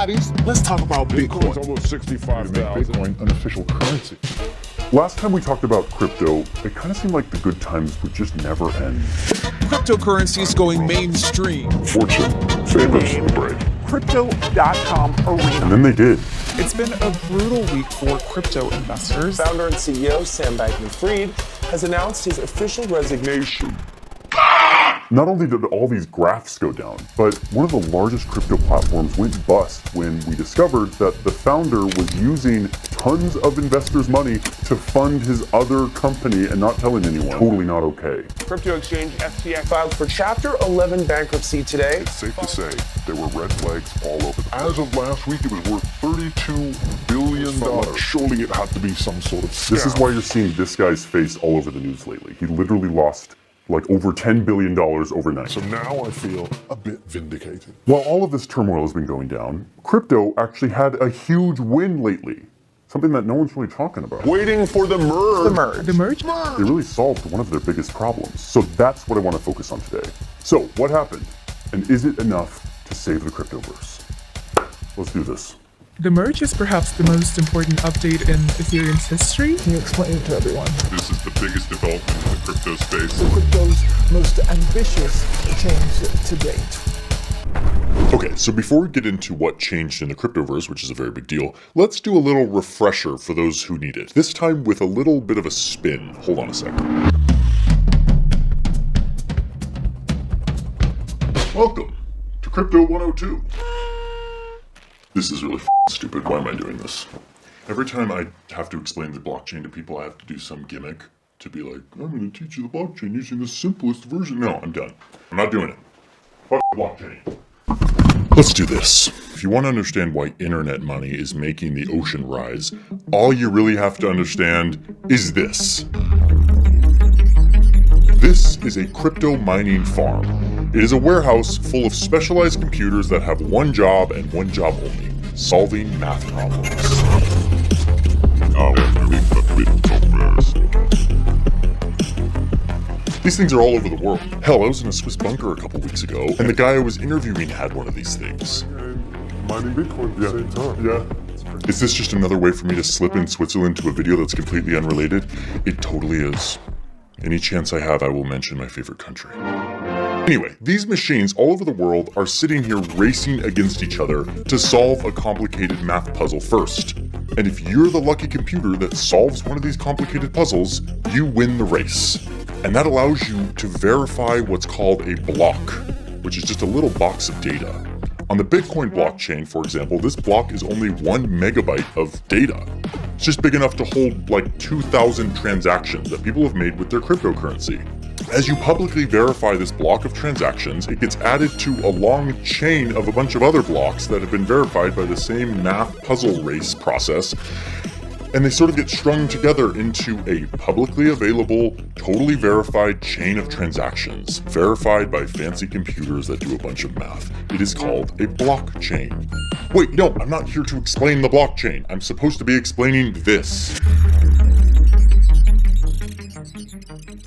bodies, let's talk about Bitcoin. Bitcoin's almost 65,000. Bitcoin an official currency. Last time we talked about crypto, it kind of seemed like the good times would just never end. Cryptocurrencies going mainstream. Fortune, famous, brave. Crypto.com arena. And then they did. It's been a brutal week for crypto investors. Founder and CEO Sam Bankman-Fried has announced his official resignation. Not only did all these graphs go down, but one of the largest crypto platforms went bust when we discovered that the founder was using tons of investors' money to fund his other company and not telling anyone. Totally not okay. Crypto exchange FTX filed for Chapter 11 bankruptcy today. It's safe to say there were red flags all over. As of last week, it was worth $32 billion. Surely it had to be some sort of scam. This is why you're seeing this guy's face all over the news lately. He literally lost like over $10 billion overnight. So now I feel a bit vindicated. While all of this turmoil has been going down, crypto actually had a huge win lately. Something that no one's really talking about. Waiting for the merge. The merge? They really solved one of their biggest problems. So that's what I want to focus on today. So what happened? And is it enough to save the cryptoverse? Let's do this. The merge is perhaps the most important update in Ethereum's history. Can you explain it to everyone? This is the biggest development in the crypto space. The crypto's most ambitious change to date. Okay, so before we get into what changed in the cryptoverse, which is a very big deal, let's do a little refresher for those who need it. This time with a little bit of a spin. Hold on a second. Welcome to Crypto 102. This is really stupid. Why am I doing this? Every time I have to explain the blockchain to people, I have to do some gimmick to be like, I'm going to teach you the blockchain using the simplest version. No, I'm done. I'm not doing it. Fuck the blockchain. Let's do this. If you want to understand why internet money is making the ocean rise, all you really have to understand is this. This is a crypto mining farm. It is a warehouse full of specialized computers that have one job and one job only, solving math problems. These things are all over the world. Hell, I was in a Swiss bunker a couple weeks ago, and the guy I was interviewing had one of these things. Mining Bitcoin at the same time. Yeah. Is this just another way for me to slip in Switzerland to a video that's completely unrelated? It totally is. Any chance I have, I will mention my favorite country. Anyway, these machines all over the world are sitting here racing against each other to solve a complicated math puzzle first. And if you're the lucky computer that solves one of these complicated puzzles, you win the race. And that allows you to verify what's called a block, which is just a little box of data. On the Bitcoin blockchain, for example, this block is only 1 megabyte of data. It's just big enough to hold like 2,000 transactions that people have made with their cryptocurrency. As you publicly verify this block of transactions, it gets added to a long chain of a bunch of other blocks that have been verified by the same math puzzle race process, and they sort of get strung together into a publicly available, totally verified chain of transactions, verified by fancy computers that do a bunch of math. It is called a blockchain. Wait, no, I'm not here to explain the blockchain. I'm supposed to be explaining this.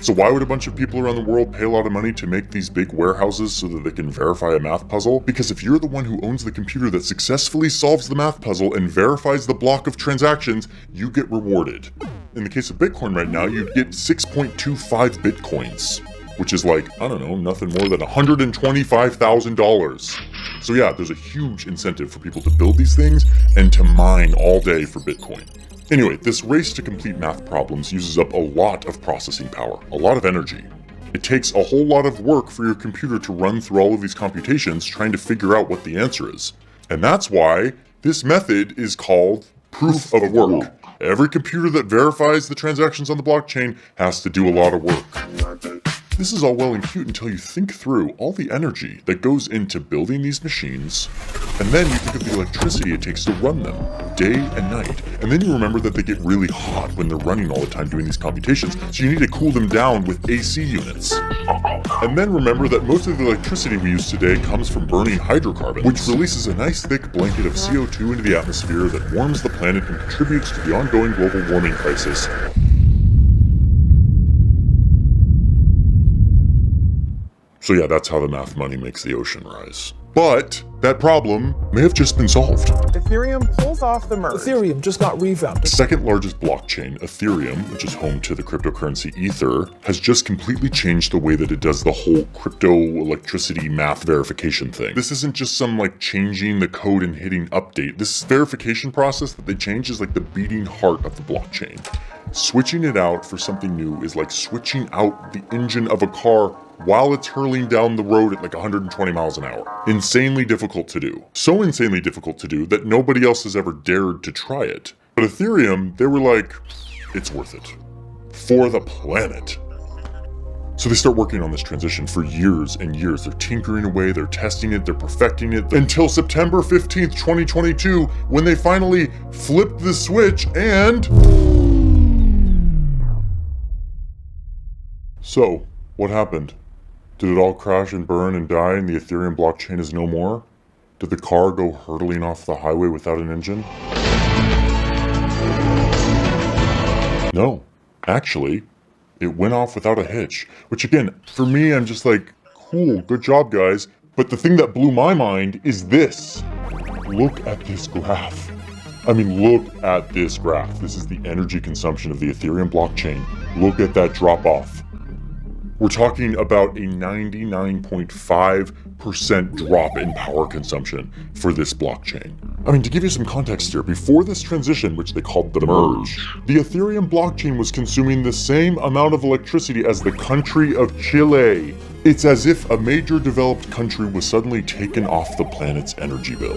So why would a bunch of people around the world pay a lot of money to make these big warehouses so that they can verify a math puzzle? Because if you're the one who owns the computer that successfully solves the math puzzle and verifies the block of transactions, you get rewarded. In the case of Bitcoin right now, you'd get 6.25 Bitcoins, which is like, I don't know, nothing more than $125,000. So yeah, there's a huge incentive for people to build these things and to mine all day for Bitcoin. Anyway, this race to complete math problems uses up a lot of processing power, a lot of energy. It takes a whole lot of work for your computer to run through all of these computations trying to figure out what the answer is. And that's why this method is called proof of work. Every computer that verifies the transactions on the blockchain has to do a lot of work. This is all well and cute until you think through all the energy that goes into building these machines, and then you think of the electricity it takes to run them, day and night. And then you remember that they get really hot when they're running all the time doing these computations, so you need to cool them down with AC units. And then remember that most of the electricity we use today comes from burning hydrocarbons, which releases a nice thick blanket of CO2 into the atmosphere that warms the planet and contributes to the ongoing global warming crisis. So yeah, that's how the math money makes the ocean rise. But that problem may have just been solved. Ethereum pulls off the merge. Ethereum just got revamped. The second largest blockchain, Ethereum, which is home to the cryptocurrency Ether, has just completely changed the way that it does the whole crypto electricity math verification thing. This isn't just some like changing the code and hitting update. This verification process that they change is like the beating heart of the blockchain. Switching it out for something new is like switching out the engine of a car while it's hurling down the road at like 120 miles an hour. Insanely difficult to do. So insanely difficult to do that nobody else has ever dared to try it. But Ethereum, they were like, it's worth it. For the planet. So they start working on this transition for years and years. They're tinkering away, they're testing it, they're perfecting it, until September 15th, 2022, when they finally flipped the switch and... So, what happened? Did it all crash and burn and die and the Ethereum blockchain is no more? Did the car go hurtling off the highway without an engine? No. Actually, it went off without a hitch. Which again, for me, I'm just like, cool, good job guys. But the thing that blew my mind is this. Look at this graph. I mean, look at this graph. This is the energy consumption of the Ethereum blockchain. Look at that drop off. We're talking about a 99.5% drop in power consumption for this blockchain. I mean, to give you some context here, before this transition, which they called the merge, the Ethereum blockchain was consuming the same amount of electricity as the country of Chile. It's as if a major developed country was suddenly taken off the planet's energy bill.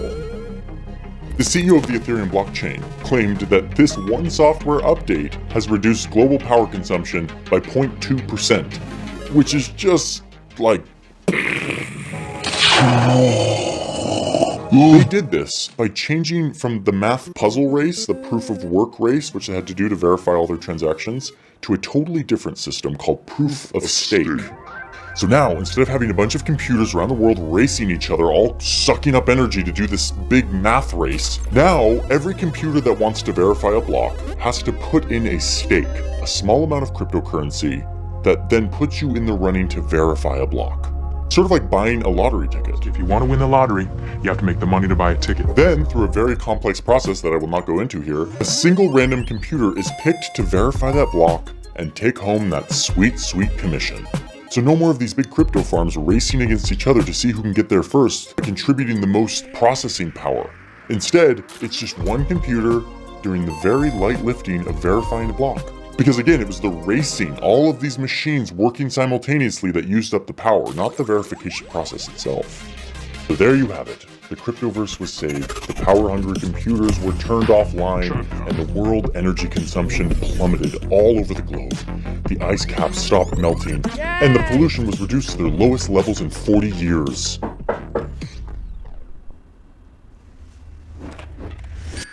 The CEO of the Ethereum blockchain claimed that this one software update has reduced global power consumption by 0.2%, which is just like... They did this by changing from the math puzzle race, the proof of work race, which they had to do to verify all their transactions, to a totally different system called proof of stake. So now, instead of having a bunch of computers around the world racing each other, all sucking up energy to do this big math race, now every computer that wants to verify a block has to put in a stake, a small amount of cryptocurrency, that then puts you in the running to verify a block. Sort of like buying a lottery ticket. If you want to win the lottery, you have to make the money to buy a ticket. Then, through a very complex process that I will not go into here, a single random computer is picked to verify that block and take home that sweet, sweet commission. So no more of these big crypto farms racing against each other to see who can get there first, contributing the most processing power. Instead, it's just one computer doing the very light lifting of verifying a block. Because again, it was the racing, all of these machines working simultaneously that used up the power, not the verification process itself. So there you have it. The cryptoverse was saved, the power-hungry computers were turned offline, and the world energy consumption plummeted all over the globe. The ice caps stopped melting, and the pollution was reduced to their lowest levels in 40 years.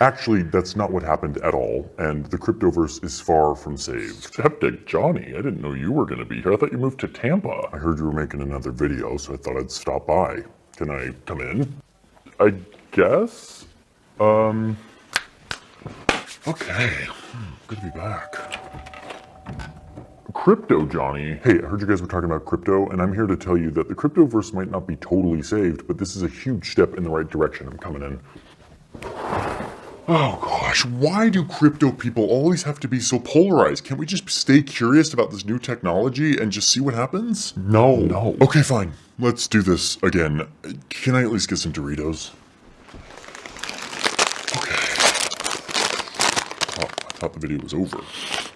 Actually, that's not what happened at all, and the cryptoverse is far from saved. Skeptic Johnny, I didn't know you were going to be here. I thought you moved to Tampa. I heard you were making another video, so I thought I'd stop by. Can I come in? I guess? Okay. Good to be back. Crypto Johnny. Hey, I heard you guys were talking about crypto, and I'm here to tell you that the cryptoverse might not be totally saved, but this is a huge step in the right direction. I'm coming in. Oh gosh, why do crypto people always have to be so polarized? Can't we just stay curious about this new technology and just see what happens? No. Okay, fine. Let's do this again. Can I at least get some Doritos? Okay. Oh, I thought the video was over.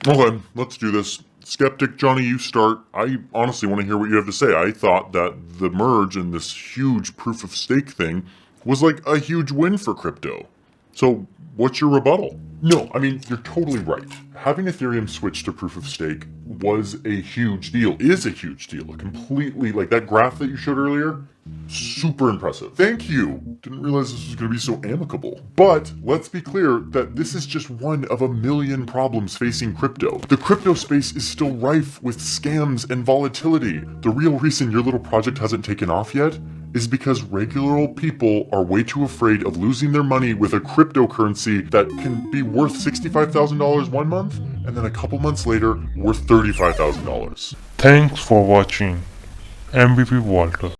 Okay, let's do this. Skeptic Johnny, you start. I honestly want to hear what you have to say. I thought that the merge and this huge proof of stake thing was like a huge win for crypto. So, what's your rebuttal? No, I mean, you're totally right. Having Ethereum switch to proof of stake was a huge deal, is a huge deal. A completely, like that graph that you showed earlier, super impressive. Thank you. Didn't realize this was going to be so amicable. But let's be clear that this is just one of a million problems facing crypto. The crypto space is still rife with scams and volatility. The real reason your little project hasn't taken off yet is because regular old people are way too afraid of losing their money with a cryptocurrency that can be worth $65,000 one month, and then a couple months later, worth $35,000. Thanks for watching. MVP Walter.